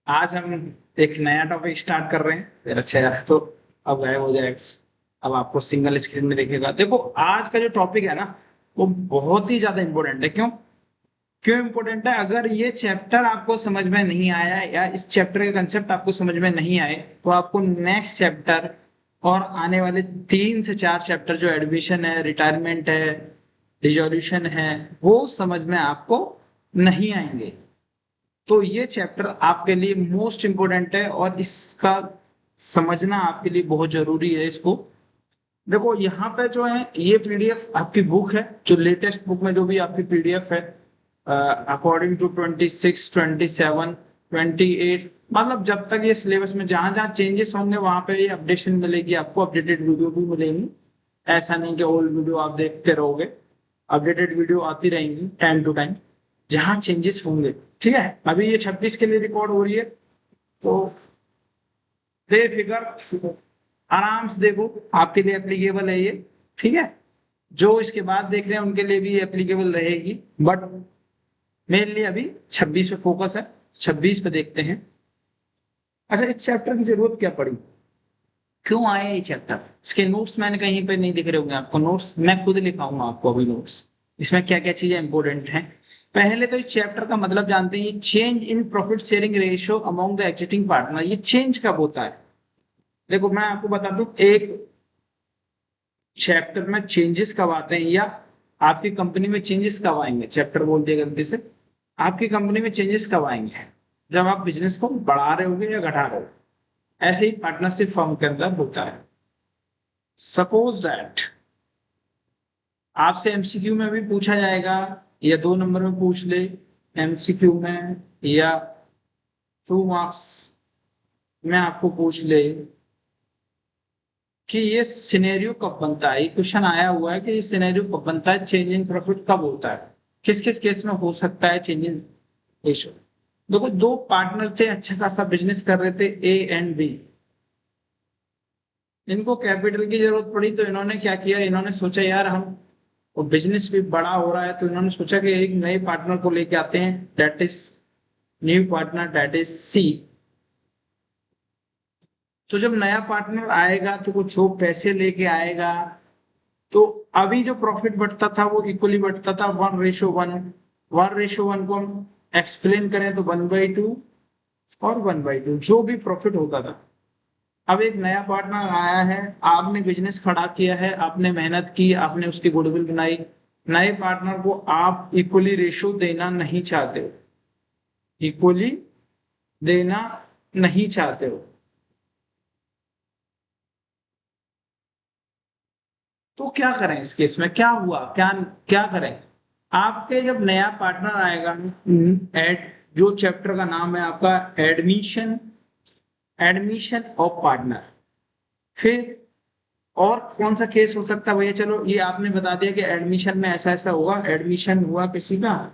आज हम एक नया टॉपिक स्टार्ट कर रहे हैं। फिर अच्छा यार तो अब गायब हो जाएगा। अब आपको सिंगल स्क्रीन में दिखेगा। देखो आज का जो टॉपिक है ना, वो बहुत ही ज्यादा इंपॉर्टेंट है। क्यों क्यों इंपॉर्टेंट है? अगर ये चैप्टर आपको समझ में नहीं आया या इस चैप्टर के कंसेप्ट आपको समझ में नहीं आए, तो आपको नेक्स्ट चैप्टर और आने वाले 3 से 4 चैप्टर जो एडमिशन है, रिटायरमेंट है, रिजोल्यूशन है, वो समझ में आपको नहीं आएंगे। तो ये चैप्टर आपके लिए मोस्ट इम्पोर्टेंट है और इसका समझना आपके लिए बहुत जरूरी है। इसको देखो, यहाँ पे जो है ये पीडीएफ आपकी बुक है, जो लेटेस्ट बुक में जो भी आपकी पीडीएफ है अकॉर्डिंग टू 26, 27, 28, मतलब जब तक ये सिलेबस में जहां जहां चेंजेस होंगे वहां पे ये अपडेशन मिलेगी। आपको अपडेटेड वीडियो भी मिलेंगी। ऐसा नहीं कि ओल्ड वीडियो आप देखते रहोगे। अपडेटेड वीडियो आती रहेंगी टाइम टू टाइम जहां चेंजेस होंगे। ठीक है, अभी ये 26 के लिए रिकॉर्ड हो रही है, तो बेफिक्र आराम से देखो, आपके लिए एप्लीकेबल है ये। ठीक है, जो इसके बाद देख रहे हैं उनके लिए भी एप्लीकेबल रहेगी, बट मेरे लिए अभी 26 पे फोकस है। 26 पे देखते हैं। अच्छा, इस चैप्टर की जरूरत क्या पड़ी? क्यों आया ये चैप्टर? इसके नोट्स मैंने कहीं पे नहीं दिख रहे होंगे आपको। नोट्स मैं खुद लिखाऊंगा आपको अभी नोट्स। इसमें क्या क्या चीजें इंपॉर्टेंट हैं। पहले तो इस चैप्टर का मतलब जानते हैं। Change in profit sharing ratio among the existing partner, ये चेंज कब होता है? देखो मैं आपको बता दूं, एक चैप्टर में चेंजेस कब आते हैं या आपकी कंपनी में चेंजेस कब आएंगे। चैप्टर बोल दिया गलती से। आपकी कंपनी में चेंजेस कब आएंगे? जब आप बिजनेस को बढ़ा रहे होगे या घटा रहे हो। ऐसे ही पार्टनरशिप फर्म के अंदर होता है। सपोज दैट आपसे एमसीक्यू में भी पूछा जाएगा, या 2 नंबर में पूछ ले एमसीक्यू में, या 2 मार्क्स में आपको पूछ ले कि ये सिनेरियो कब बनता है। ये क्वेश्चन आया हुआ है कि ये सिनेरियो कब बनता है, चेंज इन प्रॉफिट कब होता है, किस किस केस में हो सकता है चेंज इन रेशियो। देखो, 2 पार्टनर थे, अच्छा खासा बिजनेस कर रहे थे, ए एंड बी। इनको कैपिटल की जरूरत पड़ी तो इन्होंने क्या किया, इन्होंने सोचा यार हम, और बिजनेस भी बड़ा हो रहा है, तो इन्होंने सोचा कि एक नए पार्टनर को लेके आते हैं, that is new partner, that is C. तो जब नया पार्टनर आएगा तो कुछ जो पैसे लेके आएगा, तो अभी जो प्रॉफिट बढ़ता था वो इक्वली बढ़ता था, 1:1। 1:1 को हम एक्सप्लेन करें तो 1/2 और 1/2 जो भी प्रॉफिट होता था। अब एक नया पार्टनर आया है, आपने बिजनेस खड़ा किया है, आपने मेहनत की, आपने उसकी गुडविल बनाई। नए पार्टनर को आप इक्वली रेशियो देना नहीं चाहते हो, इक्वली देना नहीं चाहते हो। तो क्या करें इस केस में? क्या हुआ, क्या क्या करें? आपके जब नया पार्टनर आएगा, एड जो चैप्टर का नाम है आपका एडमिशन, एडमिशन ऑफ पार्टनर। फिर और कौन सा केस हो सकता है भैया? चलो ये आपने बता दिया कि एडमिशन में ऐसा ऐसा होगा, एडमिशन हुआ किसी का,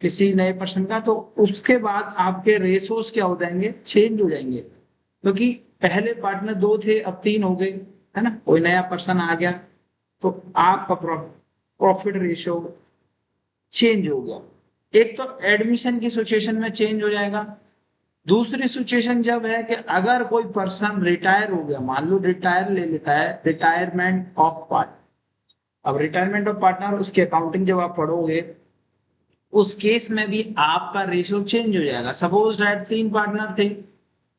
किसी नए पर्सन का, तो उसके बाद आपके रेशोस क्या हो जाएंगे, चेंज हो जाएंगे। क्योंकि पहले पार्टनर 2 थे, अब 3 हो गए, है ना, कोई नया पर्सन आ गया, तो आपका प्रॉफिट रेशियो चेंज हो गया। एक तो एडमिशन की सिचुएशन में चेंज हो जाएगा। दूसरी सिचुएशन जब है कि अगर कोई पर्सन रिटायर हो गया, मान लो रिटायर ले लेता है, रिटायरमेंट ऑफ पार्ट। अब रिटायरमेंट ऑफ पार्टनर उसकी अकाउंटिंग जब आप पढ़ोगे, उस केस में भी आपका रेशियो चेंज हो जाएगा। सपोज दैट 3 पार्टनर थे,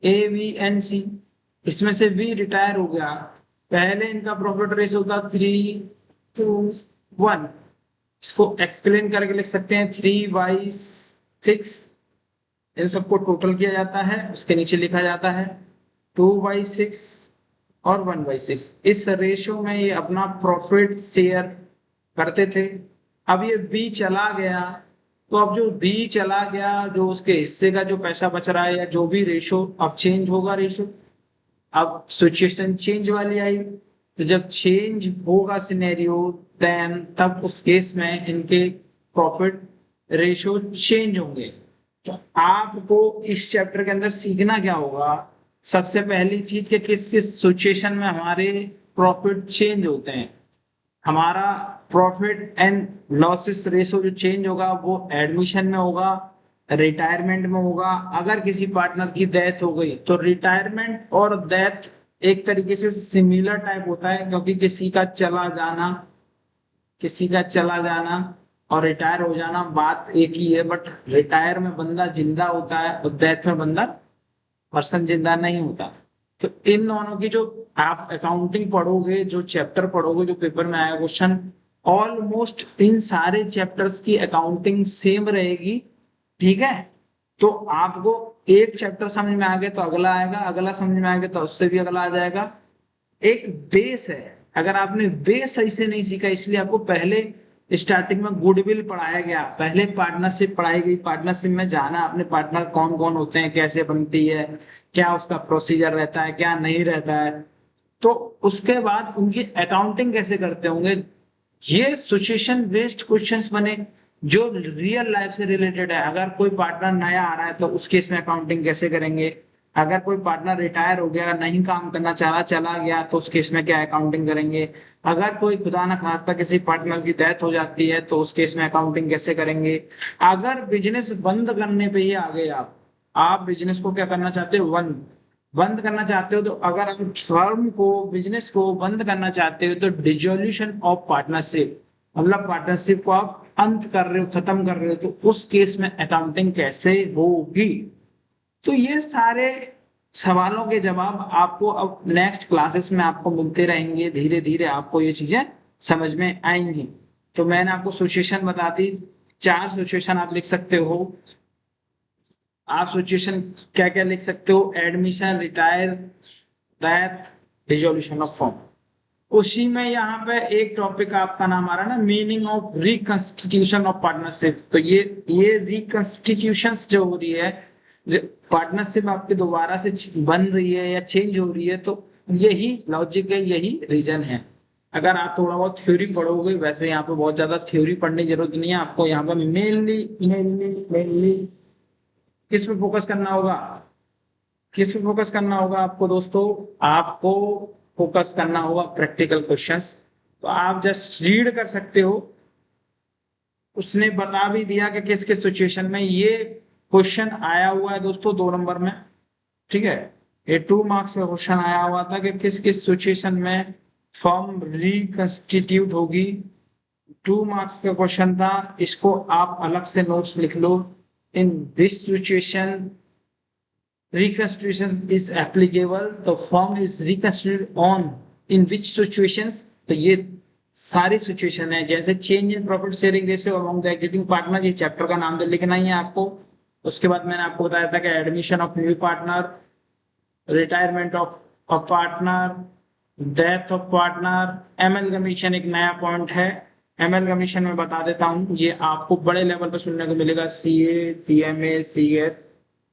ए बी एंड सी। इसमें से बी रिटायर हो गया, पहले इनका प्रॉफिट रेशियो था 3:1। इसको एक्सप्लेन करके लिख सकते हैं 3/6। इन सबको टोटल किया जाता है, उसके नीचे लिखा जाता है 2/6 और 1/6। इस रेशियो में ये अपना प्रॉफिट शेयर करते थे। अब ये बी चला गया, तो अब जो बी चला गया, जो उसके हिस्से का जो पैसा बच रहा है या जो भी रेशो, अब चेंज होगा रेशो। अब सिचुएशन चेंज वाली आई, तो जब चेंज होगा सिनेरियो, देन तब उस केस में इनके प्रॉफिट रेशियो चेंज होंगे। तो आपको इस चैप्टर के अंदर सीखना क्या होगा? सबसे पहली चीज के किस किस सिचुएशन में हमारे प्रॉफिट चेंज होते हैं। हमारा प्रॉफिट एंड लॉसेस रेशो जो चेंज होगा वो एडमिशन में होगा, रिटायरमेंट में होगा। अगर किसी पार्टनर की डेथ हो गई तो रिटायरमेंट और डेथ एक तरीके से सिमिलर टाइप होता है, क्योंकि किसी का चला जाना और रिटायर हो जाना बात एक ही है, बट रिटायर में बंदा जिंदा होता है और डेथ में बंदा पर्सन जिंदा नहीं होता। तो इन दोनों की जो आप अकाउंटिंग पढ़ोगे, जो चैप्टर पढ़ोगे, जो पेपर में आया क्वेश्चन, ऑलमोस्ट इन सारे चैप्टर्स की अकाउंटिंग सेम रहेगी। ठीक है, तो आपको एक चैप्टर समझ में आ गया तो अगला आएगा, अगला समझ में आ गया तो उससे भी अगला आ जाएगा। एक बेस है। अगर आपने बेस सही से नहीं सीखा, इसलिए आपको पहले स्टार्टिंग में गुडविल पढ़ाया गया, पहले पार्टनरशिप पढ़ाई गई, पार्टनरशिप में जाना अपने पार्टनर कौन कौन होते हैं, कैसे बनती है, क्या उसका प्रोसीजर रहता है, क्या नहीं रहता है, तो उसके बाद उनकी अकाउंटिंग कैसे करते होंगे। ये सिचुएशन बेस्ड क्वेश्चंस बने जो रियल लाइफ से रिलेटेड है। अगर कोई पार्टनर नया आ रहा है तो उस केस में अकाउंटिंग कैसे करेंगे, अगर कोई पार्टनर रिटायर हो गया, नहीं काम करना चाह रहा, चला गया, तो उस केस में क्या अकाउंटिंग करेंगे, अगर कोई खुदा ना खास्ता किसी पार्टनर की डेथ हो जाती है तो उस केस में अकाउंटिंग कैसे करेंगे, अगर बिजनेस बंद करने पे ही आ गए आप बिजनेस को क्या करना चाहते हो, बंद बंद करना चाहते हो, तो अगर आप फर्म को, बिजनेस को बंद करना चाहते हो तो डिसोल्यूशन ऑफ पार्टनरशिप, मतलब पार्टनरशिप को आप अंत कर रहे हो, खत्म कर रहे हो, तो उस केस में अकाउंटिंग कैसे होगी। तो ये सारे सवालों के जवाब आपको अब नेक्स्ट क्लासेस में आपको मिलते रहेंगे, धीरे धीरे आपको ये चीजें समझ में आएंगी। तो मैंने आपको सिचुएशन बता दी, 4 सिचुएशन आप लिख सकते हो। आप सिचुएशन क्या क्या लिख सकते हो, admission, retire, death, dissolution of firm. उसी में यहाँ पे एक टॉपिक आपका नाम आ रहा है ना, meaning of reconstitution of partnership. तो ये रिकंस्टिट्यूशन जो हो रही है, जो पार्टनरशिप आपकी दोबारा से बन रही है या चेंज हो रही है, तो यही लॉजिक है, यही रीजन है। अगर आप थोड़ा बहुत थ्योरी पढ़ोगे, वैसे यहाँ पे बहुत ज्यादा थ्योरी पढ़ने की जरूरत नहीं है, आपको यहाँ पे मेनली मेनली मेनली किस पे फोकस करना होगा, किस पे फोकस करना होगा आपको दोस्तों, आपको फोकस करना होगा प्रैक्टिकल क्वेश्चंस। तो आप जस्ट रीड कर सकते हो, उसने बता भी दिया कि किस किस सिचुएशन में ये क्वेश्चन आया हुआ है दोस्तों, 2 नंबर में। ठीक है, ये 2 मार्क्स का क्वेश्चन आया हुआ था कि किस किस सिचुएशन में फॉर्म रिकंस्टिट्यूट होगी। 2 मार्क्स का क्वेश्चन था, इसको आप अलग से नोट्स लिख लो। In this situation reconstitution is applicable, the firm is reconstituted on in which situations। तो ये सारी सिचुएशन है, जैसे change in profit sharing ratio among the existing partner, ये चैप्टर का नाम तो लिखना ही है आपको। उसके बाद मैंने आपको बताया था कि admission of new partner, retirement of a partner, death of partner, amalgamation एक नया पॉइंट है। एमएलगमेशन में बता देता हूँ, ये आपको बड़े लेवल पर सुनने को मिलेगा, सीए, सीएमए, सीएस।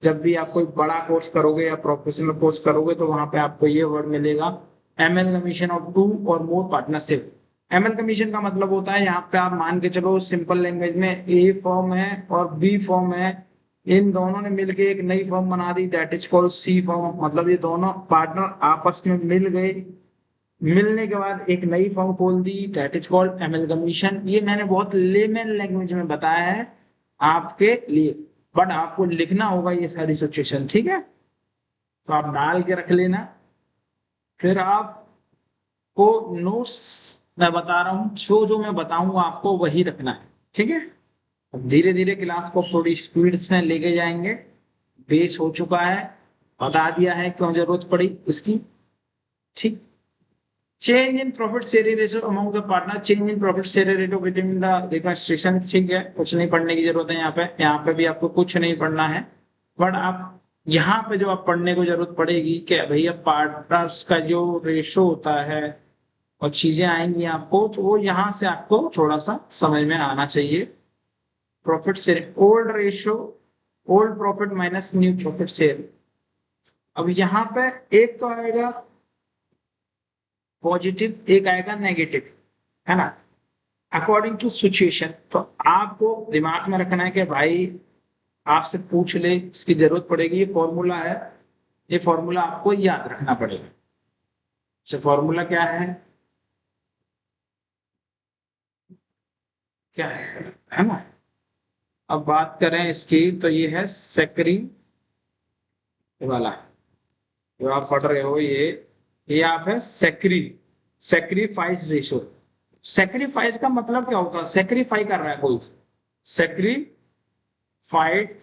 जब भी आप कोई बड़ा कोर्स करोगे या प्रोफेशनल कोर्स करोगे तो वहां पे आपको ये वर्ड मिलेगा, एमएलगमेशन ऑफ टू और मोर पार्टनरशिप। एमएलगमेशन का मतलब होता है, यहाँ पे आप मान के चलो सिंपल लैंग्वेज में, ए फॉर्म है और बी फॉर्म है, इन दोनों ने मिलके एक नई फॉर्म बना दी, that is called C form. मतलब ये दोनों पार्टनर आपस में मिल गए, मिलने के बाद एक नई फॉर्म खोल दी, दैट इज कॉल्ड एमलगमेशन। ये मैंने बहुत लेमन लैंग्वेज में बताया है आपके लिए, बट आपको लिखना होगा ये सारी सिचुएशन। ठीक है, तो आप डाल के रख लेना, फिर आपको नोट्स मैं बता रहा हूँ, जो जो मैं बताऊंगा आपको वही रखना है। ठीक है, अब धीरे धीरे क्लास को थोड़ी स्पीड में लेके जाएंगे। बेस हो चुका है, बता दिया है क्यों जरूरत पड़ी इसकी। ठीक, change in profit sharing ratio among the partner, change in profit sharing ratio between the reconstruction. ठीक है, कुछ नहीं पढ़ने की जरूरत है यहाँ पे भी आपको कुछ नहीं पढ़ना है, बट आप यहाँ पे जो आप पढ़ने को जरूरत पड़ेगी कि भैया पार्टनर्स का जो रेशो होता है और चीजें आएंगी आपको, तो वो यहाँ से आपको थोड़ा सा समझ में आना चाहिए। Profit sharing, old ratio, old profit minus new profit share. अब यहाँ पे एक तो आएगा पॉजिटिव, एक आएगा नेगेटिव, है ना, अकॉर्डिंग टू सिचुएशन। तो आपको दिमाग में रखना है कि भाई आपसे पूछ ले, इसकी जरूरत पड़ेगी, ये फॉर्मूला है, ये फॉर्मूला आपको याद रखना पड़ेगा। अच्छा, फॉर्मूला क्या है ना, अब बात करें इसकी तो ये है सेक्री वाला, जो आप पढ़ रहे हो ये आप है सेक्रीफाइस रेशो। सेक्रीफाइस का मतलब क्या होता है? सेक्रीफाई कर रहा है कोई, सेक्रीफाइड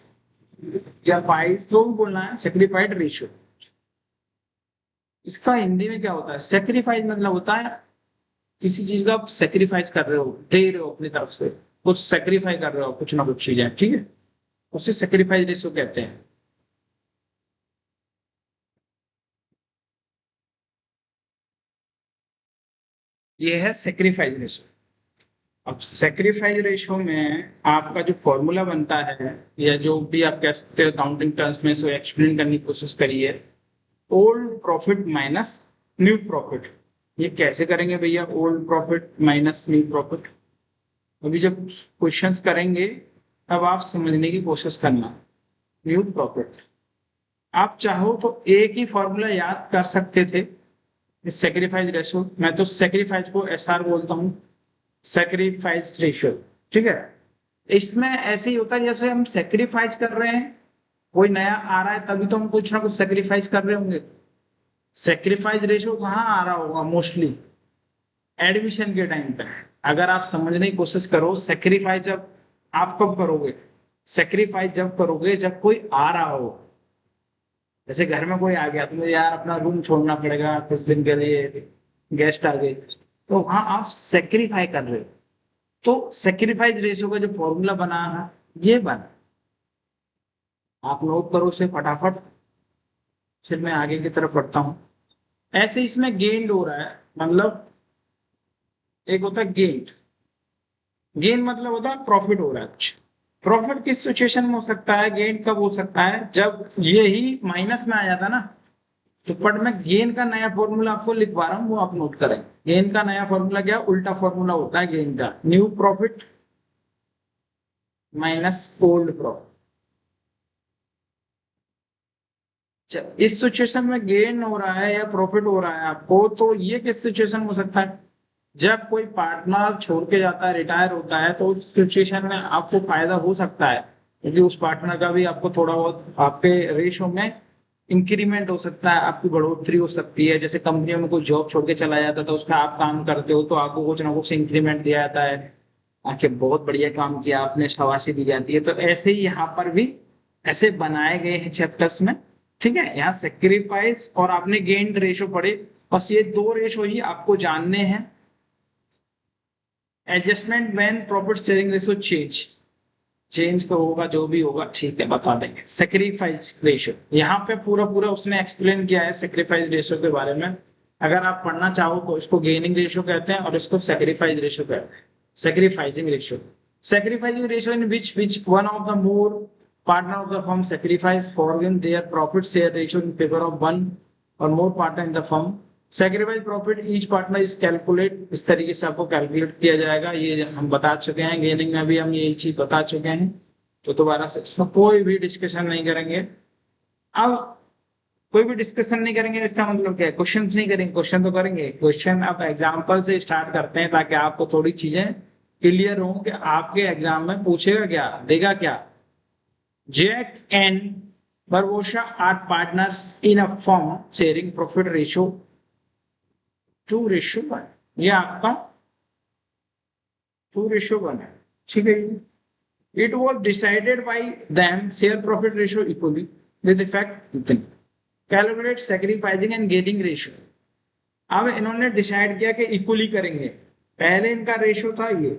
या फाइड जो भी बोलना है, सेक्रीफाइड रेशो। इसका हिंदी में क्या होता है? सेक्रीफाइस मतलब होता है किसी चीज का आप सेक्रीफाइस कर रहे हो, दे रहे हो अपनी तरफ से, कुछ सेक्रीफाई कर रहे हो कुछ ना कुछ चीजें, ठीक है, उसे सेक्रीफाइस रेशो कहते हैं। ये है सेक्रीफाइस रेशो। अब सेक्रीफाइस रेशो में आपका जो फॉर्मूला बनता है, या जो भी आप कह सकते हो अकाउंटिंग टर्म्स में, सो एक्सप्लेन करने की कोशिश करिए। Old profit minus new profit. ये कैसे करेंगे भैया, old profit minus new profit? अभी जब क्वेश्चंस करेंगे तब आप समझने की कोशिश करना। न्यू प्रॉफिट आप चाहो तो एक ही फॉर्मूला याद कर सकते थे इस सेक्रीफाइस रेशो। मैं तो सेक्रीफाइस को एसआर बोलता हूँ, सेक्रीफाइस रेशियो, ठीक है। इसमें ऐसे ही होता है जैसे हम सेक्रीफाइस कर रहे हैं, कोई नया आ रहा है तभी तो हम कुछ ना कुछ सेक्रीफाइस कर रहे होंगे। सेक्रीफाइस रेशियो कहाँ आ रहा होगा मोस्टली? एडमिशन के टाइम पे। अगर आप समझने की कोशिश करो, सेक्रीफाइस जब आप कब करोगे? सेक्रीफाइस जब करोगे जब कोई आ रहा हो। जैसे घर में कोई आ गया तो यार अपना रूम छोड़ना पड़ेगा कुछ दिन के लिए, गेस्ट आ गए, तो वहां आप सेक्रीफाई कर रहे हो। तो सेक्रीफाइस रेशियो का जो फॉर्मूला बना है ये बना, आप नोट करो उसे फटाफट, फिर मैं आगे की तरफ बढ़ता हूँ। ऐसे इसमें गेन हो रहा है, मतलब एक होता है गेन। गेन मतलब होता है प्रॉफिट हो रहा है कुछ। प्रॉफिट किस सिचुएशन में हो सकता है, गेन कब हो सकता है? जब ये ही माइनस में आ जाता है ना। तो बट मैं गेन का नया फॉर्मूला आपको लिखवा रहा हूँ, वो आप नोट करें। गेन का नया फॉर्मूला क्या? उल्टा फॉर्मूला होता है गेन का, new profit minus old profit. इस सिचुएशन में गेन हो रहा है या प्रॉफिट हो रहा है आपको, तो ये किस सिचुएशन में हो सकता है? जब कोई पार्टनर छोड़ के जाता है, रिटायर होता है, तो उस सिचुएशन में आपको फायदा हो सकता है, क्योंकि उस पार्टनर का भी आपको थोड़ा बहुत आपके रेशो में इंक्रीमेंट हो सकता है, आपकी बढ़ोतरी हो सकती है। जैसे कंपनियों में कोई जॉब छोड़ के चला जाता है तो उसका आप काम करते हो तो आपको कुछ ना कुछ इंक्रीमेंट दिया जाता है, आखिर बहुत बढ़िया काम किया आपने, शाबाशी दी जाती है। तो ऐसे ही यहाँ पर भी ऐसे बनाए गए हैं चैप्टर्स में, ठीक है। यहाँ सेक्रीफाइस और आपने गेन्ड रेशो पढ़े, बस ये दो रेशो ही आपको जानने हैं। Adjustment when profit sharing ratio change, change का होगा जो भी होगा, ठीक है, बता देंगे। सेक्रीफाइस रेशो यहाँ पे पूरा पूरा उसने एक्सप्लेन किया है सेक्रीफाइस रेशो के बारे में। अगर आप पढ़ना चाहो तो इसको गेनिंग रेशो कहते हैं और इसको सेक्रीफाइस रेशो कहते हैं। Sacrificing ratio, sacrificing ratio in which one of the more partner of the firm sacrifice forgone their profit share ratio in favour of one और more partner in the firm. Sacrifice profit each partner is calculate, इस तरीके से आपको calculate किया जाएगा। ये हम बता चुके हैं, गेनिंग में भी हम यही चीज बता चुके हैं, तो दोबारा से इसमें कोई भी डिस्कशन नहीं करेंगे। अब कोई भी डिस्कशन नहीं करेंगे इसका मतलब क्या है? क्वेश्चन नहीं करेंगे? क्वेश्चन तो करेंगे। क्वेश्चन अब एग्जाम्पल से स्टार्ट करते हैं ताकि आपको थोड़ी चीजें क्लियर हो कि आपके एग्जाम में पूछेगा क्या, देगा क्या। Jack and Barbosa are partners in a firm sharing profit ratio 2:1। ये आपका 2:1 है, ठीक है। It was decided by them share profit ratio equally with effect calculate sacrificing and gaining ratio. अब इन्होंने डिसाइड किया कि इक्वली करेंगे। पहले इनका रेशियो था ये,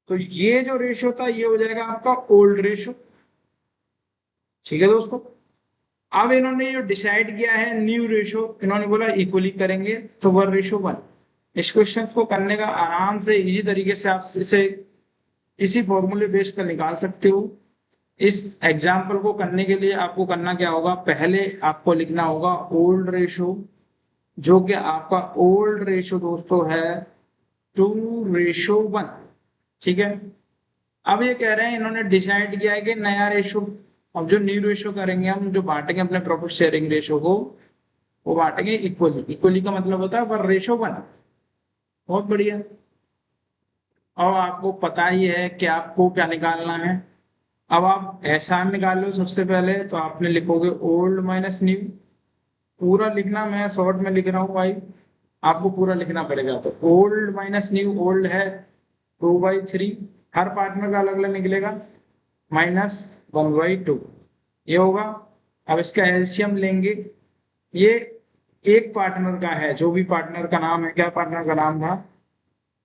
तो ये जो रेशियो था ये हो जाएगा आपका ओल्ड रेशियो, ठीक है दोस्तों। अब इन्होंने जो डिसाइड किया है न्यू रेशियो, इन्होंने बोला इक्वली करेंगे, तो 1:1। इस क्वेश्चन को करने का आराम से इजी तरीके से आप इसे इसी फॉर्मूले बेस पर निकाल सकते हो। इस एग्जाम्पल को करने के लिए आपको करना क्या होगा, पहले आपको लिखना होगा ओल्ड रेशो, जो कि आपका ओल्ड रेशो दोस्तों है 2:1, ठीक है। अब ये कह रहे हैं इन्होंने डिसाइड किया है कि नया रेशो, अब जो न्यू रेशो करेंगे हम, जो बांटेंगे अपने प्रॉफिट शेयरिंग रेशो को, वो बांटेंगे इक्वली। इक्वली का मतलब होता है 1:1। बहुत बढ़िया। और आपको पता ही है कि आपको क्या निकालना है। अब आप एहसान निकाल लो। सबसे पहले तो आपने लिखोगे ओल्ड माइनस न्यू। पूरा लिखना, मैं शॉर्ट में लिख रहा हूँ भाई, आपको पूरा लिखना पड़ेगा। तो ओल्ड माइनस न्यू, ओल्ड है 2/3, हर पार्टनर का अलग अलग निकलेगा, माइनस 1/2 ये होगा। अब इसका एलसीएम लेंगे। ये एक पार्टनर का है, जो भी पार्टनर का नाम है, क्या पार्टनर का नाम था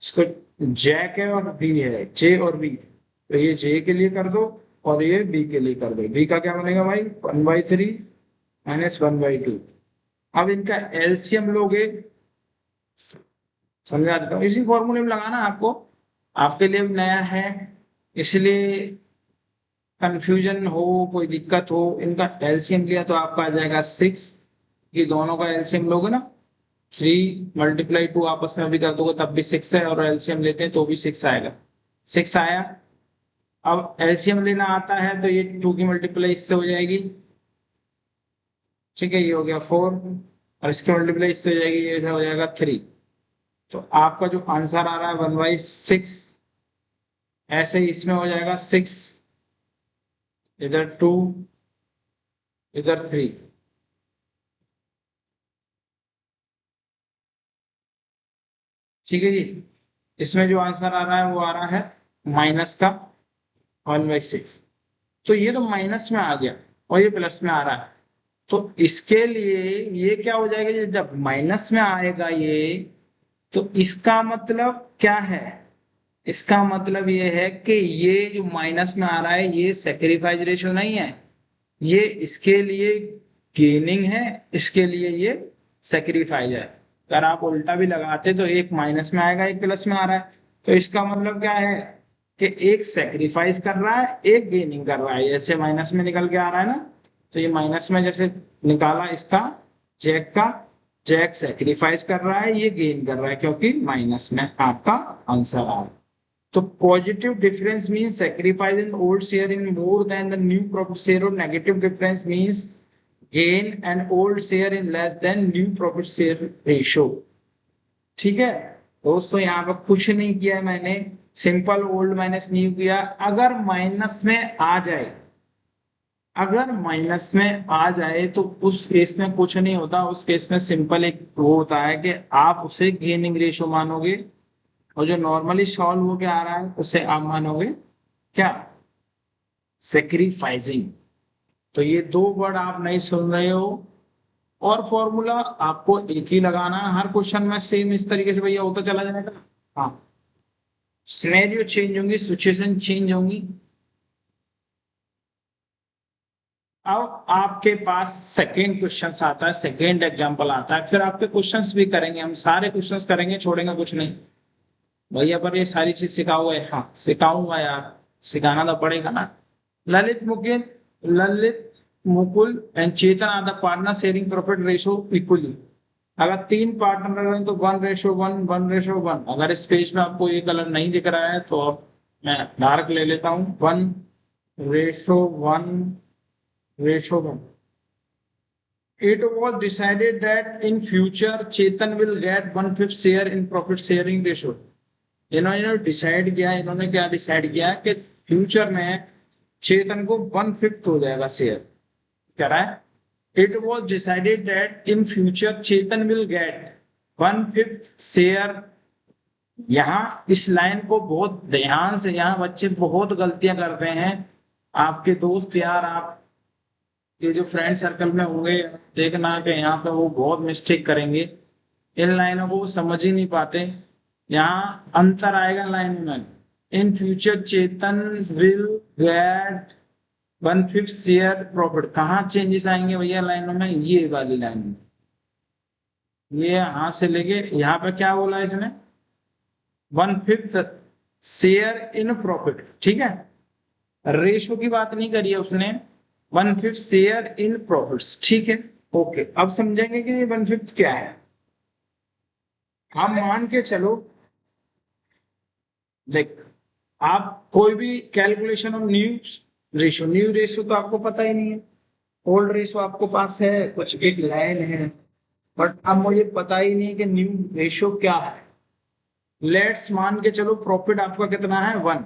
इसको, जैक है और बी है, जे और बी। तो ये जे के लिए कर दो और ये बी के लिए कर दो। बी का क्या बनेगा भाई, 1/3 माइनस 1/2। अब इनका एलसीएम लोगे, समझा देता हूँ, इसी फॉर्मूले में लगाना आपको, आपके लिए भी नया है इसलिए कंफ्यूजन हो, कोई दिक्कत हो। इनका एलसीएम लिया तो आपका आ जाएगा 6। ये दोनों का एलसीएम लोगे ना, 3 × 2 आपस में भी कर दोगे तब भी 6 है, और एलसीएम लेते हैं तो भी 6 आएगा। 6 आया। अब एलसीएम लेना आता है तो ये 2 की मल्टीप्लाई इससे हो जाएगी, ठीक है, ये हो गया 4, और इसकी मल्टीप्लाई इससे हो जाएगी, ये हो जाएगा 3। तो आपका जो आंसर आ रहा है 1/6। ऐसे ही इसमें हो जाएगा 6, इधर 2, इधर 3। ठीक है जी। इसमें जो आंसर आ रहा है वो आ रहा है माइनस का 1/6। तो ये तो माइनस में आ गया और ये प्लस में आ रहा है। तो इसके लिए ये क्या हो जाएगा, ये जब माइनस में आएगा ये, तो इसका मतलब क्या है, इसका मतलब ये है कि ये जो माइनस में आ रहा है ये सेक्रीफाइस रेशियो नहीं है, ये इसके लिए गेनिंग है, इसके लिए ये सेक्रीफाइस है। अगर आप उल्टा भी लगाते तो एक माइनस में आएगा, एक प्लस में आ रहा है। तो इसका मतलब क्या है कि एक सेक्रीफाइस कर रहा है, एक गेनिंग कर रहा है। जैसे माइनस में निकल के आ रहा है ना, तो ये माइनस में जैसे निकाला इसका, जैक का, जैक सेक्रीफाइस कर रहा है, ये गेन कर रहा है क्योंकि माइनस में आपका आंसर आ रहा है। तो positive difference means sacrifice in old share in more than the new profit share, or negative difference means gain and old share in less than new profit share ratio। ठीक है दोस्तों, यहाँ पर कुछ नहीं किया है मैंने, सिंपल ओल्ड माइनस न्यू किया। अगर माइनस में आ जाए, अगर माइनस में आ जाए तो उस केस में कुछ नहीं होता। उस केस में सिंपल एक वो होता है कि आप उसे गेनिंग रेशियो मानोगे, और जो नॉर्मली सॉल्व होके आ रहा है उसे आप मानोगे क्या, सेक्रीफाइसिंग। तो ये दो वर्ड आप नहीं सुन रहे हो। और फॉर्मूला आपको एक ही लगाना है हर क्वेश्चन में, सेम इस तरीके से भैया होता चला जाएगा। हाँ, सिनेरियो चेंज होंगी, सिचुएशन चेंज होंगी। अब आपके पास सेकेंड क्वेश्चन आता है, सेकेंड एग्जांपल आता है, फिर आपके क्वेश्चंस भी करेंगे, हम सारे क्वेश्चंस करेंगे, छोड़ेंगे कुछ नहीं। भैया पर ये सारी चीज सिखाओगे, हाँ सिखाऊंगा यार, सिखाना तो पड़ेगा ना। Lalit Mukul and Chetan are the partner sharing profit ratio equally. अगर 3 पार्टनर हैं तो 1:1, 1:1। अगर इस पेज में आपको ये कलर नहीं दिख रहा है तो अब मैं डार्क ले लेता हूँ, 1:1:1। It was decided that in future Chetan will get 1/5 share in profit sharing ratio। इन्होंने डिसाइड किया, इन्होंने क्या डिसाइड किया कि फ्यूचर में चेतन को 1/5 हो जाएगा शेयर। कह रहा है it was decided that in future Chetan will get 1/5 share. यहाँ इस लाइन को बहुत ध्यान से, यहाँ बच्चे बहुत गलतियां कर रहे हैं। आपके दोस्त यार, आप ये जो फ्रेंड सर्कल में होंगे, देखना कि यहाँ पे वो बहुत मिस्टेक करेंगे, इन लाइनों को वो समझ ही नहीं पाते। यहाँ अंतर आएगा लाइन में, in future Chetan will get 1/5 share profit. कहाँ चेंजेस आएंगे भैया लाइनों में, ये वाली लाइन में, ये यहां से लेके यहाँ पे क्या बोला इसने, 1/5 शेयर इन प्रॉफिट, ठीक है, रेशो की बात नहीं करी है उसने, 1/5 शेयर इन प्रॉफिट्स, ठीक है। ओके, अब समझेंगे कि ये 1/5 क्या है। हम मान के चलो, देख, आप कोई भी कैलकुलेशन ऑफ न्यू रेशियो तो आपको पता ही नहीं है। ओल्ड रेशियो आपको पास है, कुछ एक लाइन है, बट अब मुझे पता ही नहीं कि न्यू रेशियो क्या है। लेट्स मान के चलो प्रॉफिट आपका कितना है 1।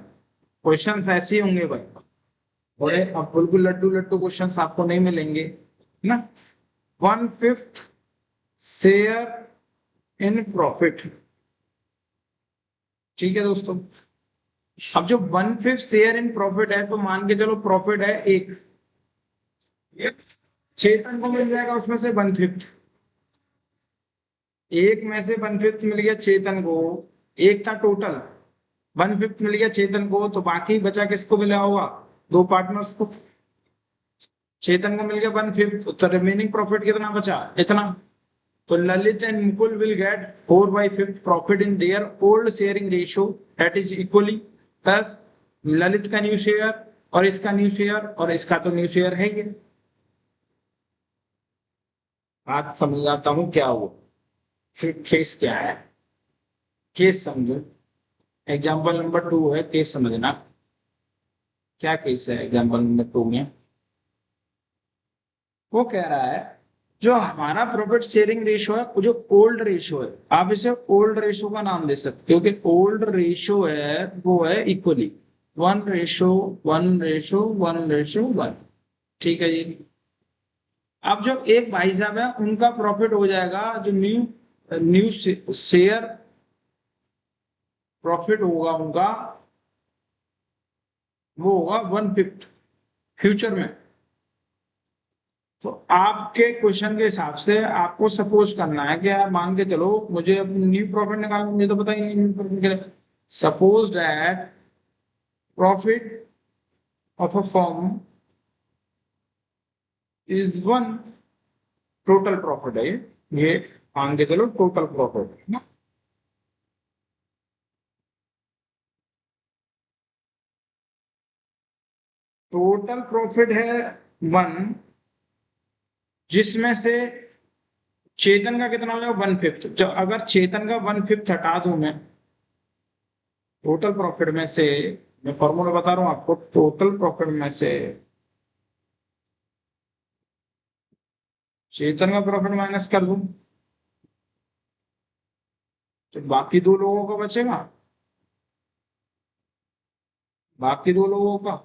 क्वेश्चन ऐसे ही होंगे भाई, बड़े अब बिल्कुल लड्डू लड्डू क्वेश्चन आपको नहीं मिलेंगे ना। 1/5 शेयर इन प्रॉफिट, ठीक है दोस्तों। अब जो 1/5 शेयर इन प्रॉफिट है, तो मान के चलो प्रॉफिट है एक, चेतन को मिल जाएगा उसमें से 1/5, एक में से 1/5 मिल गया चेतन को, एक था टोटल, 1/5 मिल गया चेतन को, तो बाकी बचा किसको मिला होगा, दो पार्टनर्स को। चेतन को मिल गया 1/5, तो रिमेनिंग प्रॉफिट कितना बचा, इतना। तो Lalit and Mukul will get 4/5 profit in their old sharing ratio that is equally. Thus Lalit का न्यू शेयर और इसका न्यू शेयर और इसका तो न्यू शेयर है ये। बात समझाता हूं क्या हुआ, फिर केस क्या है, केस समझो। एग्जाम्पल नंबर 2 है, केस समझना क्या केस है। एग्जाम्पल नंबर 2 में वो कह रहा है जो हमारा प्रॉफिट शेयरिंग रेशियो है, वो जो ओल्ड रेशियो है, आप इसे ओल्ड रेशियो का नाम दे सकते हो, क्योंकि ओल्ड रेशियो है वो है इक्वली 1:1:1:1, ठीक है जी। अब जो एक भाई साहब है उनका प्रॉफिट हो जाएगा, जो न्यू न्यू शेयर प्रॉफिट होगा उनका, वो होगा 1/5 फ्यूचर में। तो आपके क्वेश्चन के हिसाब से आपको सपोज करना है कि यार मान के चलो मुझे अपनी न्यू प्रॉफिट निकालना, मुझे तो पता ही नहीं न्यू प्रॉफिट के लिए। Suppose that profit of a firm is 1, total profit है ये मान के चलो टोटल प्रॉफिट। टोटल प्रॉफिट है 1, जिसमें से चेतन का कितना हो जाएगा 1/5। जब अगर चेतन का 1/5 हटा दूं मैं टोटल प्रॉफिट में से, मैं फॉर्मूला बता रहा हूं आपको, टोटल प्रॉफिट में से चेतन का प्रॉफिट माइनस कर दूं, तो बाकी दो लोगों का बचेगा, बाकी दो लोगों का।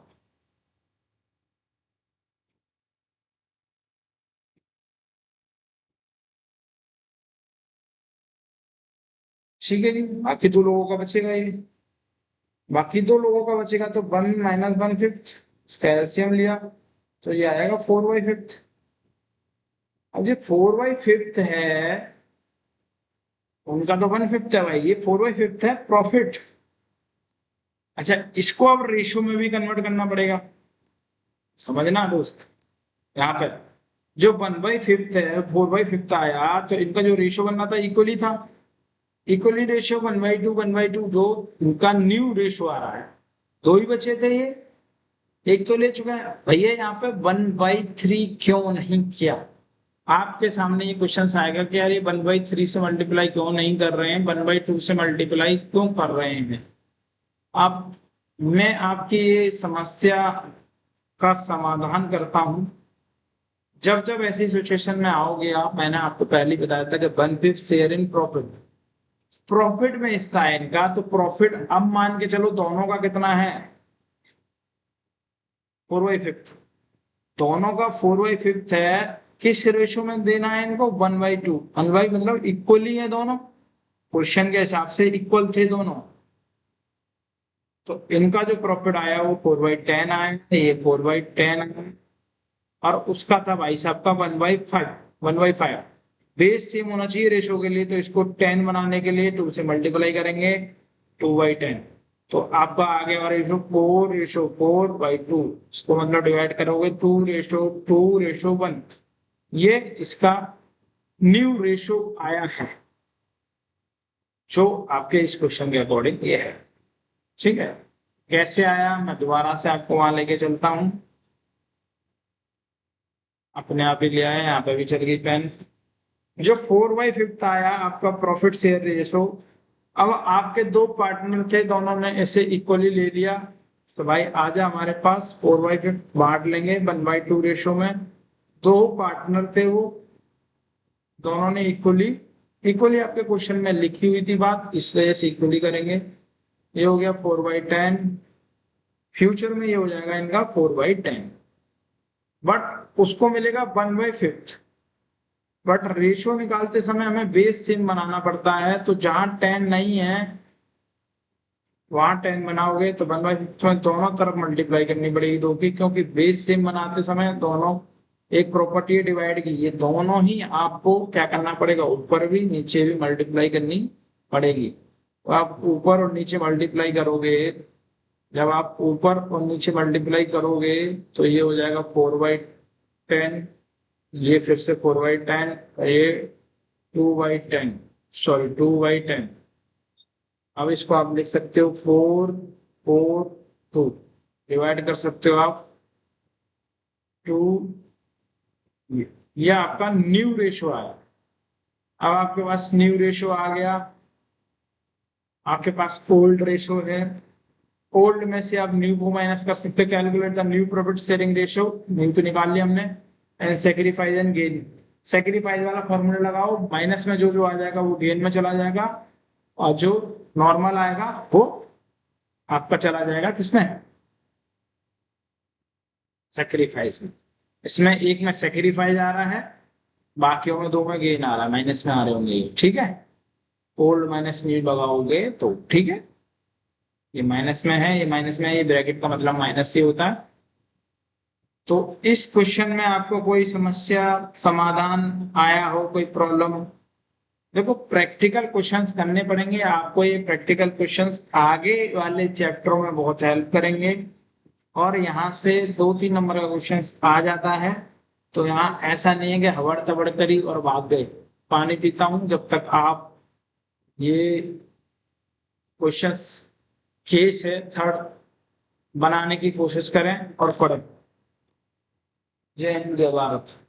ठीक है जी, बाकी दो लोगों का बचेगा ये, बाकी दो लोगों का बचेगा, तो 1 - 1/5 इसका एलसीएम लिया तो ये आएगा 4/5। अब ये 4/5 है, उनका तो 1/5 है भाई, ये 4/5 है प्रॉफिट। अच्छा, इसको अब रेशियो में भी कन्वर्ट करना पड़ेगा, समझना दोस्त। यहाँ पे जो 1/5 है 4/5 आया, तो इनका जो रेशियो बनना था इक्वली था, इक्वली रेशियो 1/2 जो इनका न्यू रेशियो आ रहा है। दो ही बचे थे ये, एक तो ले चुका है भैया। यहाँ पे 1/3 क्यों नहीं किया, आपके सामने ये क्वेश्चन आएगा कि यार ये 1/3 से मल्टीप्लाई क्यों नहीं कर रहे हैं, 1/2 से मल्टीप्लाई क्यों कर रहे हैं। अब मैं आपकी ये समस्या का समाधान करता हूं। जब जब ऐसी सिचुएशन में आओगे आप, मैंने आपको पहले ही बताया था कि 1/5 शेयर इन प्रॉफिट, प्रॉफिट में हिस्सा है इनका, तो प्रॉफिट अब मान के चलो दोनों का कितना है 4/5, दोनों का 4/5 है। किस रेशियो में देना है इनको 1/2, 1/, मतलब इक्वली है दोनों, क्वेश्चन के हिसाब से इक्वल थे दोनों। तो इनका जो प्रॉफिट आया वो 4/10 आया, ये 4/10 आया, और उसका था भाई साहब का 1/5, 1/5। बेस सेम होना चाहिए रेशो के लिए, तो इसको 10 बनाने के लिए 2 से मल्टीप्लाई करेंगे, 2/10। तो आपका आ गया रेशो 4:4/2, इसको मतलब डिवाइड करोगे 2:2:1, ये इसका न्यू रेशो आया है, जो आपके इस क्वेश्चन के अकॉर्डिंग ये है। ठीक है, कैसे आया मैं दोबारा से आपको वहां लेके चलता हूं, अपने आप ही ले आया, यहाँ पे भी चल गई पेन। जो 4/5 आया आपका प्रॉफिट शेयर रेशो, अब आपके दो पार्टनर थे, दोनों ने ऐसे इक्वली ले लिया, तो भाई आजा हमारे पास 4/5 बांट लेंगे 1/2 रेशो में। दो पार्टनर थे वो, दोनों ने इक्वली इक्वली आपके क्वेश्चन में लिखी हुई थी बात, इस वजह से इक्वली करेंगे। ये हो गया 4/10, फ्यूचर में ये हो जाएगा इनका 4/10, बट उसको मिलेगा 1/5। बट रेशियो निकालते समय हमें बेस सेम बनाना पड़ता है, तो जहां 10 नहीं है वहां 10 बनाओगे तो 1/5 में दोनों तरफ मल्टीप्लाई करनी पड़ेगी दो की, क्योंकि बेस सेम बनाते समय दोनों एक प्रॉपर्टी है डिवाइड की, ये दोनों ही आपको क्या करना पड़ेगा, ऊपर भी नीचे भी मल्टीप्लाई करनी पड़ेगी। तो आप ऊपर और नीचे मल्टीप्लाई करोगे, जब आप ऊपर और नीचे मल्टीप्लाई करोगे तो ये हो जाएगा 4/10, ये फिर से 4/10, ये 2/10, सॉरी 2/10। अब इसको आप लिख सकते हो 4/4/2, डिवाइड कर सकते हो आप 2, ये आपका न्यू रेशो आया। अब आपके पास न्यू रेशो आ गया, आपके पास ओल्ड रेशो है, ओल्ड में से आप न्यू को माइनस कर सकते हो, calculate the new profit sharing ratio, new तो निकाल लिया हमने, and sacrifice and gain. Sacrifice वाला फॉर्मूला लगाओ, माइनस में जो जो आ जाएगा वो गेन में चला जाएगा, और जो नॉर्मल आएगा वो आपका चला जाएगा किसमें, सेक्रीफाइस में। इसमें एक में सेक्रीफाइस आ रहा है, बाकियों में दो में गेन आ रहा है, माइनस में आ रहे होंगे, ठीक है। ओल्ड माइनस न्यू लगाओगे तो ठीक है, ये माइनस में है, ये माइनस में है, ये ब्रैकेट का मतलब माइनस से होता है। तो इस क्वेश्चन में आपको कोई समस्या समाधान आया हो, कोई प्रॉब्लम हो? देखो प्रैक्टिकल क्वेश्चंस करने पड़ेंगे आपको, ये प्रैक्टिकल क्वेश्चंस आगे वाले चैप्टरों में बहुत हेल्प करेंगे, और यहाँ से 2-3 नंबर का क्वेश्चन आ जाता है। तो यहाँ ऐसा नहीं है कि हवड़ तबड़ करी और भाग गए। पानी पीता हूं जब तक आप ये क्वेश्चंस केस है थर्ड बनाने की कोशिश करें और पढ़ें। जय हिंद जय भारत।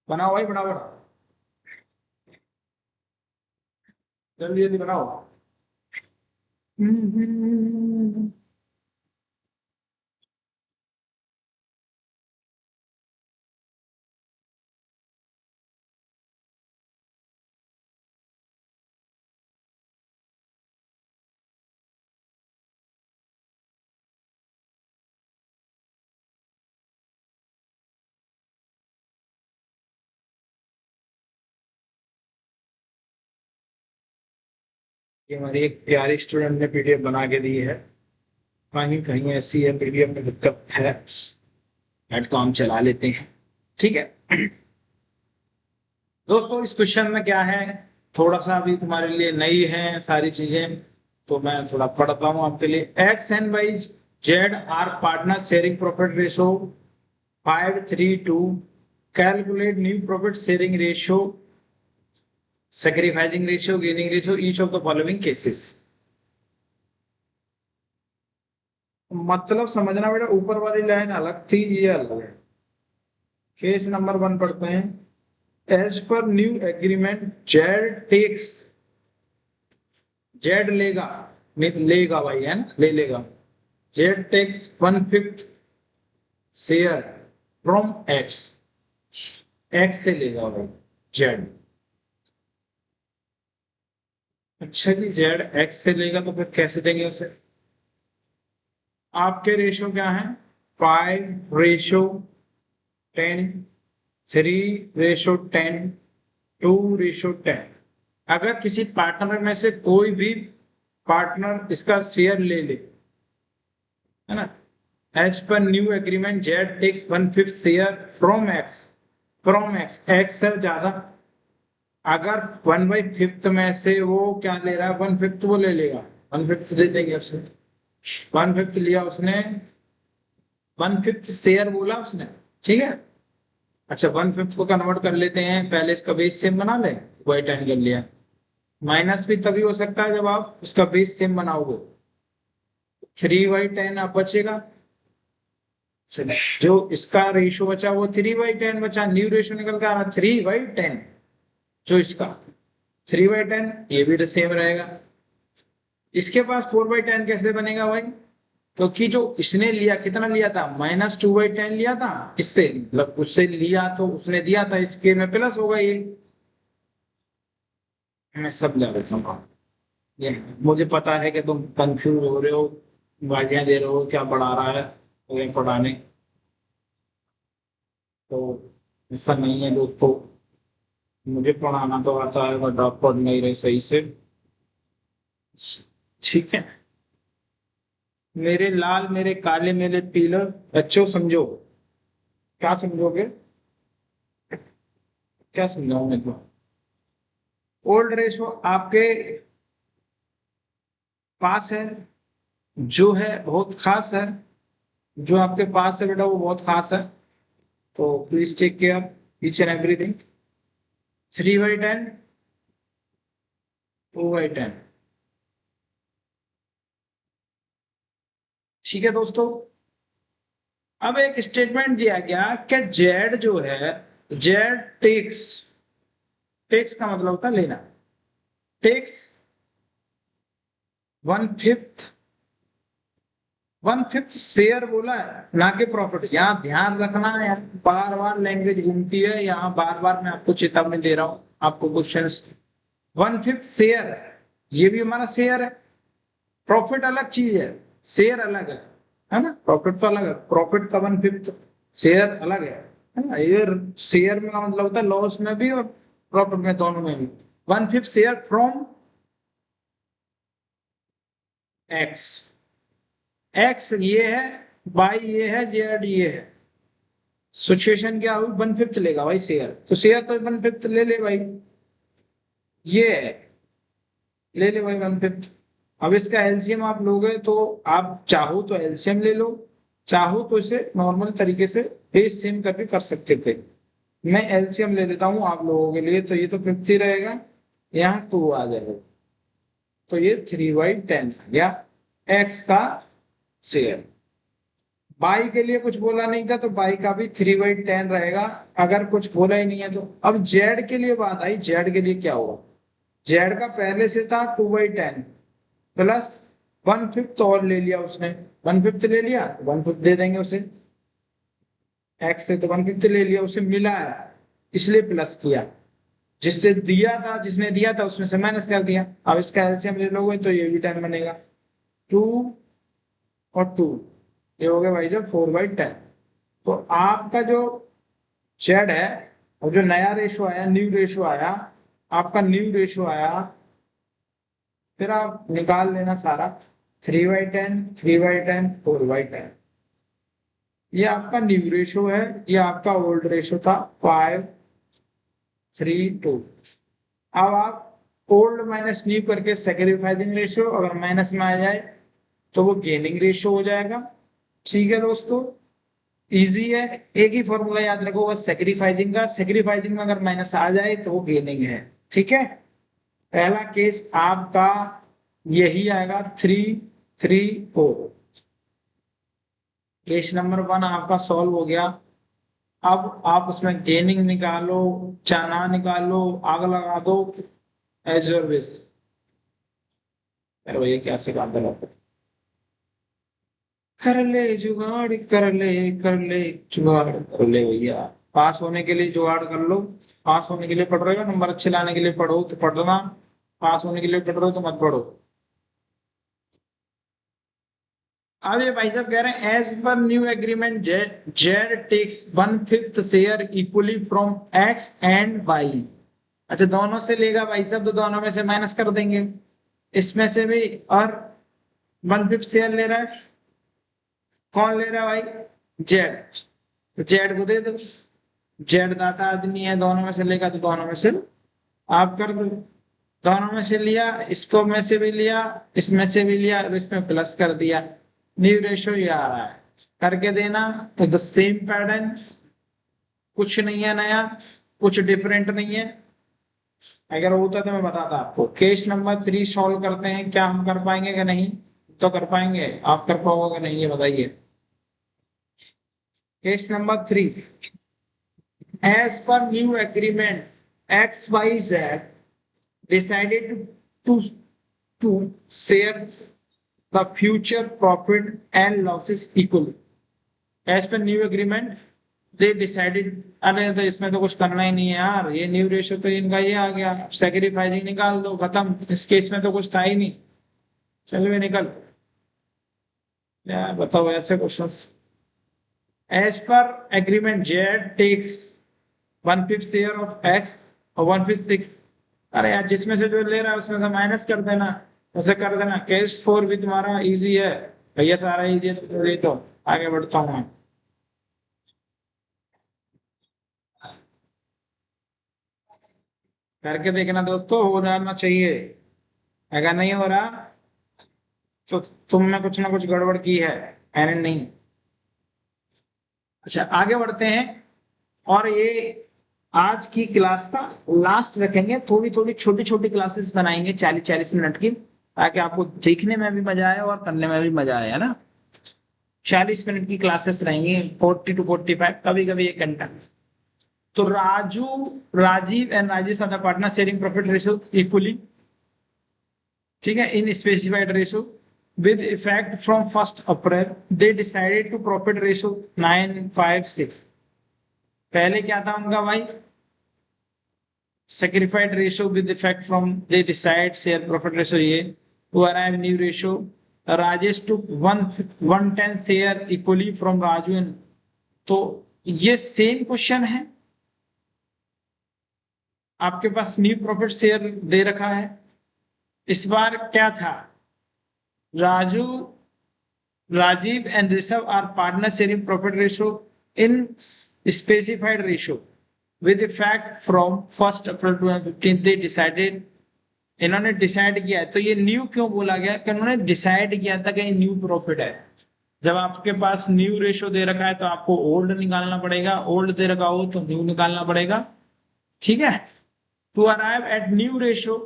बनाओ भाई, बनाओ जल्दी जल्दी बनाओ। ये हमारी एक प्यारी स्टूडेंट ने पीडीएफ बना के दी है, कहीं कहीं ऐसी है पीडीएफ में दिक्कत है, नेट को हम चला लेते हैं, ठीक है। दोस्तों इस क्वेश्चन में क्या है, थोड़ा सा अभी तुम्हारे लिए नई है सारी चीजें, तो मैं थोड़ा पढ़ता हूं आपके लिए। X and Y Z are partner sharing profit ratio 5:3:2, calculate new profit sharing ratio, sacrificing ratio, gaining ratio, each of the following cases। मतलब समझना बेटा, ऊपर वाली लाइन अलग थी, ये अलग है। केस नंबर 1 पढ़ते हैं। As per new agreement Z takes, Z लेगा, नहीं लेगा भाई, है ना, ले लेगा, Z takes 1/5 share from X, X से लेगा भाई जेड। अच्छा जी, जेड एक्स से लेगा तो फिर कैसे देंगे उसे? आपके रेशो क्या है, 5:10, 3:10, 2:10। अगर किसी पार्टनर में से कोई भी पार्टनर इसका शेयर ले ले, है ना, as per new agreement Z takes 1/5 share from X, from X, X से ज्यादा, अगर 1/5 में से वो क्या ले रहा है, 1/5 वो ले लेगा, 1/5 दे देंगे उसे, 1/5 लिया उसने, 1/5 शेयर बोला उसने, ठीक है। अच्छा 1/5 को कन्वर्ट कर लेते हैं, पहले इसका बेस सेम बना ले, वही 10 कर लिया। माइनस भी तभी हो सकता है जब आप उसका बेस सेम बनाओगे, 3/10 आप बचेगा। जो इसका रेशो बचा वो 3/10 बचा, न्यू रेशो निकल के आ रहा 3/10, जो इसका 3/10 ये भी सेम रहेगा। इसके पास 4/10 कैसे बनेगा भाई, क्योंकि जो इसने लिया कितना लिया था, -2/10 लिया था इससे, मतलब उससे लिया तो उसने दिया था, इसके में प्लस होगा ये। मैं सब ले लेता हूँ। ये मुझे पता है कि तुम कंफ्यूज हो रहे हो, गालियां दे रहे हो, क्या पढ़ा रहा है ये पढ़ाने, तो ऐसा नहीं है दोस्तों। मुझे पढ़ाना तो आता है बट आप पढ़ नहीं रहे सही से। ठीक है। मेरे लाल मेरे काले मेरे पीले, बच्चों समझो। क्या समझोगे? क्या समझाऊं मैं तुम्हें? ओल्ड रेशो आपके पास है, जो है बहुत खास है, जो आपके पास है बेटा वो बहुत खास है। तो please take care each and everything. 3/10, 2/10। ठीक है दोस्तों। अब एक स्टेटमेंट दिया गया कि जेड जो है, जेड टेक्स, टेक्स का मतलब होता है लेना, टेक्स 1/5, 1/5 शेयर बोला है, ना कि प्रॉफिट। यहाँ ध्यान रखना है, बार बार लैंग्वेज घूमती है, यहाँ बार बार मैं आपको चेतावनी दे रहा हूँ, आपको क्वेश्चंस। 1/5 शेयर, ये भी हमारा शेयर है। प्रॉफिट अलग चीज शेयर अलग है ना? प्रॉफिट तो अलग है, प्रॉफिट का 1/5, शेयर अलग है ना? ये शेयर में का मतलब होता है लॉस में भी और प्रॉफिट में, दोनों में भी। 1/5 शेयर फ्रॉम एक्स, एक्स ये है, बाई ये है, जेड ये है। सिचुएशन क्या हुई, 1/5 लेगा भाई शेयर, तो शेयर तो 1/5 ले ले भाई, ये है, ले ले भाई 1/5। अब इसका एलसीएम आप लोगे तो, आप चाहो तो एलसीएम ले लो, चाहो तो इसे नॉर्मल तरीके से बेस सेम करके कर सकते थे। मैं एलसीएम ले लेता हूं आप लोगों के लिए, तो ये तो 50 रहेगा, यहाँ 2 आ जाएगा, तो ये 3/10 या एक्स का शेयर। बाई के लिए कुछ बोला नहीं था, तो बाई का भी 3/10 रहेगा, अगर कुछ बोला ही नहीं है तो। अब जेड के लिए बात आई, जेड के लिए क्या हुआ, जेड का पहले से था 2/10 प्लस 1/5 और ले लिया उसने, 1/5 ले लिया, 1/5 दे देंगे उसे, एक्स से तो 1/5 ले लिया, उसे मिला है इसलिए प्लस किया, जिससे दिया था, जिसने दिया था उसमें से माइनस कर दिया। अब इसका एलसीएम ले लोगे तो ये भी 10 बनेगा, 2 और 2, ये हो गया भाई साहब 4/10। तो आपका जो जेड है, और जो नया रेशो आया, न्यू रेशो आया, आपका न्यू रेशो आया, फिर आप निकाल लेना सारा, 3/10, 3/10, 4/10। ये आपका न्यू रेशो है, ये आपका ओल्ड रेशो था 5/3/2। अब आप ओल्ड माइनस न्यू करके सेक्रीफाइसिंग रेशियो अगर माइनस में आ जाए तो वो गेनिंग रेशियो हो जाएगा। ठीक है दोस्तों, इजी है, एक ही फॉर्मूला याद रखो बस सेक्रीफाइसिंग का, सेक्रीफाइसिंग में अगर माइनस आ जाए तो वो गेनिंग है। ठीक है, पहला केस आपका यही आएगा, 3/3/4। केस नंबर 1 आपका सॉल्व हो गया। अब आप उसमें गेनिंग निकालो, चना निकालो, आग लगा दो, एज योर विश। अरे भैया क्या सिखाते रहते, कर ले जुगाड़, कर ले, कर ले जुगाड़, कर ले भैया। पास होने के लिए जुगाड़ कर लो, पास होने के लिए पढ़ रहे हो, नंबर अच्छे लाने के लिए पढ़ो तो पढ़ना, पास होने के लिए पढ़ रहे हो तो मत पढ़ो। अब ये भाई साहब कह रहे हैं as per new agreement Z, Z takes 1/5 share equally from X and Y. अच्छा दोनों से लेगा भाई साहब, तो दोनों में से माइनस कर देंगे, इसमें से भी, और 1/5 शेयर ले रहा है, कौन ले रहा है भाई, जेड, तो जेड को दे दो, जेड दाता आदमी है, दोनों में से लेगा तो दोनों में से आप कर दो। दोनों में से लिया, इसको में से भी लिया, इसमें से भी लिया, और इसमें प्लस कर दिया, न्यू रेशो ये आ रहा है, करके देना। तो द सेम पैटर्न, कुछ नहीं है नया, कुछ डिफरेंट नहीं है। अगर होता तो मैं बताता आपको। केस नंबर 3 सॉल्व करते हैं, क्या हम कर पाएंगे कि नहीं? तो कर पाएंगे, आप कर पाओगे कि नहीं ये बताइए। Case number 3, as per new agreement, XYZ decided to share the future profit and losses equal as per new agreement they decided. अरे तो इसमें तो कुछ करना ही नहीं है यार, ये न्यू रेशियो तो इनका ये आ गया, सेक्रीफाइसिंग निकाल दो, खत्म, इस केस में तो कुछ था ही नहीं, चलो निकल। यार बताओ ऐसे questions. As per agreement Z takes 1/5 share of X और 1/5 6। अरे यार जिसमें से जो ले रहा है उसमें से माइनस कर देना, ऐसे कर देना। केस 4 भी तुम्हारा इजी है भैया, सारा इजी है, तो आगे बढ़ता हूँ मैं। करके देखना दोस्तों, हो जाना चाहिए, अगर नहीं हो रहा तो तुमने कुछ ना कुछ गड़बड़ की है, मैंने नहीं। अच्छा आगे बढ़ते हैं, और ये आज की क्लास का लास्ट रखेंगे, थोड़ी थोड़ी छोटी छोटी क्लासेस बनाएंगे 40-40 मिनट की, ताकि आपको देखने में भी मजा आए और करने में भी मजा आए, है ना। 40 मिनट की क्लासेस रहेंगी, 40 to 45, कभी कभी 1 घंटा। तो Rajiv and Rajesh are the partner sharing profit ratio equally, ठीक है, in specified ratio with effect from 1st April they decided to profit ratio 9:5:6। पहले क्या था उनका भाई, sacrificed ratio with effect from they decide share profit ratio, ये to arrive new ratio Rajesh took 110 share equally from Raju and, तो ये same question है, आपके पास न्यू प्रॉफिट शेयर दे रखा है। इस बार क्या था, Raju Rajiv and Rishabh are partner sharing profit ratio in specified ratio with effect from 1st April 2015 they decided। इन्होंने डिसाइड किया है, तो ये न्यू क्यों बोला गया कि उन्होंने डिसाइड किया था कि न्यू प्रॉफिट है। जब आपके पास न्यू रेशो दे रखा है तो आपको ओल्ड निकालना पड़ेगा, ओल्ड दे रखा हो तो न्यू निकालना पड़ेगा, ठीक है। To arrive at new ratio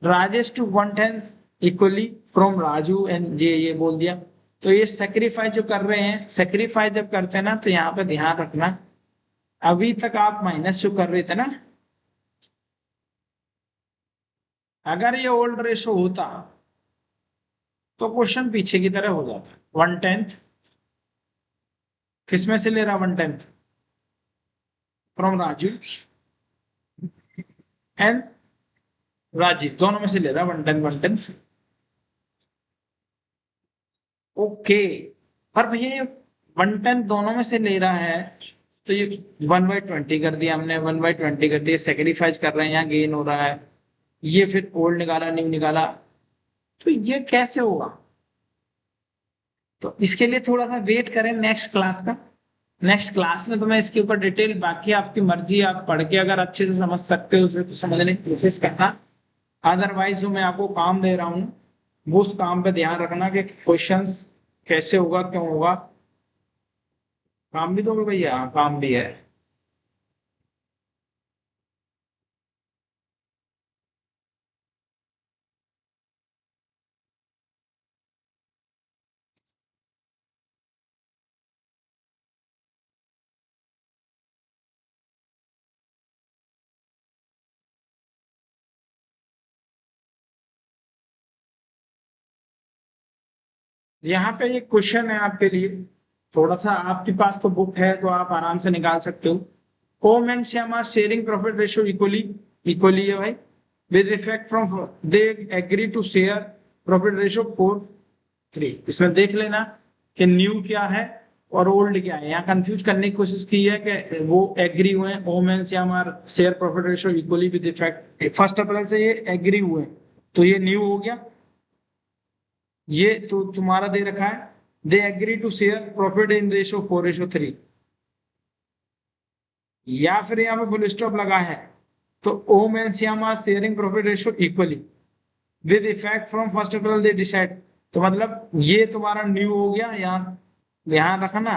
Rajesh to 1/10 equally from Raju and ये बोल दिया। तो ये सेक्रीफाइस जो कर रहे हैं, सेक्रीफाइस जब करते हैं ना तो यहाँ पे ध्यान रखना, अभी तक आप माइनस जो कर रहे थे ना, अगर ये ओल्ड रेशो होता तो क्वेश्चन पीछे की तरह हो जाता। 1/10 किसमें से ले रहा, 1/10 फ्रॉम राजू एंड राजीव, दोनों में से ले रहा 1/10 ओके। पर भैया ये 1/10 दोनों में से ले रहा है, तो ये 1/20 कर दिया हमने, 1/20 कर दिया, सेक्रीफाइस कर रहे हैं, यहाँ गेन हो रहा है। ये फिर ओल्ड निकाला, न्यू निकाला, तो ये कैसे होगा। तो इसके लिए थोड़ा सा वेट करें नेक्स्ट क्लास का। नेक्स्ट क्लास में तो मैं इसके ऊपर डिटेल, बाकी आपकी मर्जी, आप पढ़ के अगर अच्छे से समझ सकते हो उसे तो समझने की कोशिश करना। अदरवाइज जो मैं आपको काम दे रहा हूँ वो उस काम पे ध्यान रखना कि क्वेश्चंस कैसे होगा, क्यों होगा। काम भी दोगे भैया, हाँ काम भी है। यहाँ पे एक क्वेश्चन है आपके लिए, थोड़ा सा आपके पास तो बुक है तो आप आराम से निकाल सकते हो। Om and Shyam are sharing profit ratio equally, equally है भाई, with effect from they agree to share profit ratio 4:3। इसमें देख लेना कि न्यू क्या है और ओल्ड क्या है, यहाँ कंफ्यूज करने की कोशिश की है कि वो एग्री हुए हैं, Om and Shyam are share profit ratio equally with effect 1 April से, ये एग्री हुए हैं, तो ये न्यू हो गया। ये तो तुम्हारा दे रखा है, they agree to share profit in ratio 4:3, या फिर यहाँ पे फुल स्टॉप लगा है तो Om and Shyam are sharing profit ratio equally with effect from 1 April they decide. तो मतलब ये तुम्हारा न्यू हो गया, यहाँ ध्यान रखना,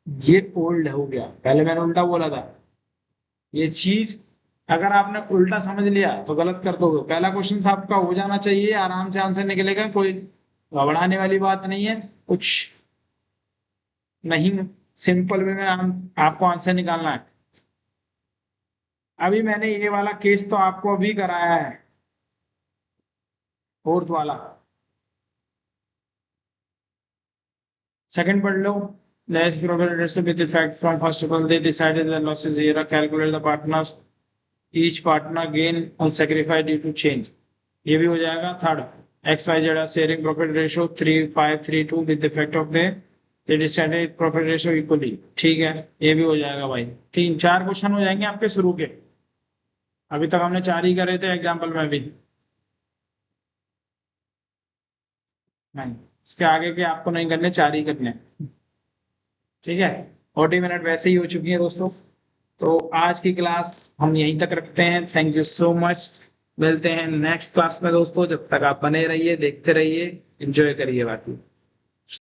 ये ओल्ड हो गया, पहले मैंने उल्टा बोला था। ये चीज अगर आपने उल्टा समझ लिया तो गलत कर दोगे। पहला क्वेश्चन आपका हो जाना चाहिए, आराम से आंसर निकलेगा, कोई घबराने वाली बात नहीं है कुछ, नहीं, सिंपल वे में आपको आंसर निकालना है। अभी मैंने ये वाला केस तो आपको अभी कराया है, फोर्थ वाला। सेकंड पढ़ लो, let's probability with effect from first of all they decided the losses here, calculate the partners each partner gain on sacrifice due to change, ये भी हो जाएगा। Third, X Y Z sharing profit ratio 3-5-3-2 with effect of they decided profit ratio equally, ठीक है, ये भी हो जाएगा भाई। 3-4 क्वेश्चन हो जाएंगे आपके शुरू के, अभी तक हमने 4 ही करे थे एग्जाम्पल में भी, नहीं उसके आगे के आपको नहीं करने, 4 ही करने, ठीक है। 40 मिनट वैसे ही हो चुकी है दोस्तों, तो आज की क्लास हम यहीं तक रखते हैं। थैंक यू सो मच, मिलते हैं नेक्स्ट क्लास में दोस्तों, जब तक आप बने रहिए, देखते रहिए, एंजॉय करिए बाकी।